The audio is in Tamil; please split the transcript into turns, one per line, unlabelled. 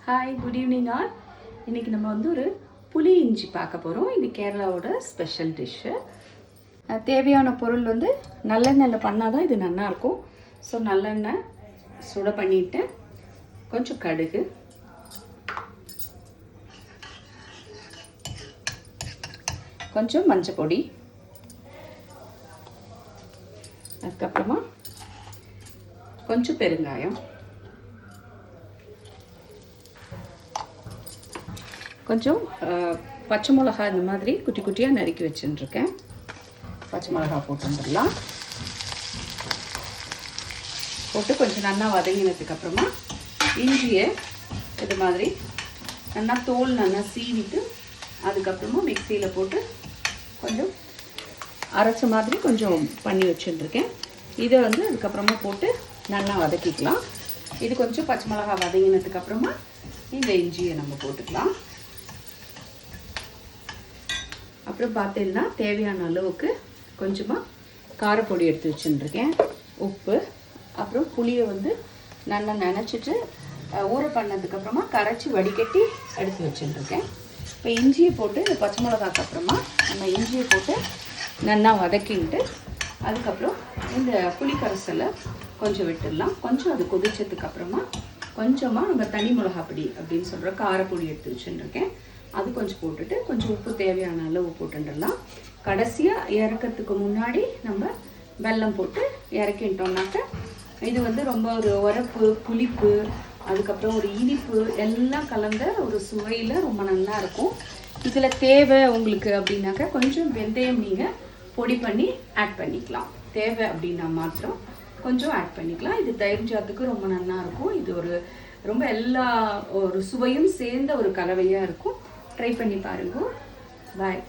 Hi, good evening all. இன்றைக்கி நம்ம வந்து ஒரு புளி இஞ்சி பார்க்க போகிறோம். இது கேரளாவோட ஸ்பெஷல் டிஷ்ஷு. தேவையான பொருள் வந்து நல்லெண்ணெயில் பண்ணால் தான் இது நல்லாயிருக்கும். ஸோ நல்லெண்ணெய் சுட பண்ணிவிட்டு கொஞ்சம் கடுகு, கொஞ்சம் மஞ்சள் பொடி, அதுக்கப்புறமா கொஞ்சம் பெருங்காயம், கொஞ்சம் பச்சை மிளகா இந்த மாதிரி குட்டி குட்டியாக நறுக்கி வச்சுட்டுருக்கேன். பச்சை மிளகா போட்டுடலாம். போட்டு கொஞ்சம் நல்லா வதங்கினதுக்கப்புறமா இஞ்சியை இது மாதிரி நல்லா தோல் நல்லா சீவிட்டு அதுக்கப்புறமா மிக்சியில் போட்டு கொஞ்சம் அரைச்ச மாதிரி கொஞ்சம் பண்ணி வச்சுட்டுருக்கேன். இதை வந்து அதுக்கப்புறமா போட்டு நல்லா வதக்கிக்கலாம். இது கொஞ்சம் பச்சை மிளகா வதங்கினதுக்கப்புறமா இந்த இஞ்சியை நம்ம போட்டுக்கலாம். அப்புறம் பார்த்தீங்கன்னா தேவையான அளவுக்கு கொஞ்சமாக காரப்பொடி எடுத்து வச்சுட்டுருக்கேன், உப்பு, அப்புறம் புளியை வந்து நல்லா நனைச்சிட்டு ஊற பண்ணதுக்கப்புறமா கரைச்சி வடிகட்டி எடுத்து வச்சுட்டுருக்கேன். இப்போ இஞ்சியை போட்டு இந்த பச்சை மிளகாக்கு அப்புறமா நம்ம இஞ்சியை போட்டு நல்லா வதக்கிட்டு அதுக்கப்புறம் இந்த புளி கரைசலை கொஞ்சம் விட்டுடலாம். கொஞ்சம் அது கொதிச்சதுக்கப்புறமா கொஞ்சமாக நம்ம தனி மிளகாப்பொடி அப்படின்னு சொல்கிற காரப்பொடி எடுத்து வச்சுட்டுருக்கேன், அது கொஞ்சம் போட்டுட்டு கொஞ்சம் உப்பு தேவையான அளவு போட்டுடலாம். கடைசியாக இறக்கிறதுக்கு முன்னாடி நம்ம வெல்லம் போட்டு இறக்கிட்டோம்னாக்க இது வந்து ரொம்ப ஒரு உரப்பு, புளிப்பு, அதுக்கப்புறம் ஒரு இனிப்பு எல்லாம் கலந்த ஒரு சுவையில் ரொம்ப நல்லா இருக்கும். இதில் தேவை உங்களுக்கு அப்படின்னாக்கா கொஞ்சம் வெந்தயம் நீங்கள் பொடி பண்ணி ஆட் பண்ணிக்கலாம். தேவை அப்படின்னா மாத்திரம் கொஞ்சம் ஆட் பண்ணிக்கலாம். இது தயிர் சாதத்துக்கு ரொம்ப நல்லா இருக்கும். இது ஒரு ரொம்ப எல்லா ஒரு சுவையும் சேர்ந்த ஒரு கலவையாக இருக்கும். ட்ரை பண்ணி பாருங்க. பாய்.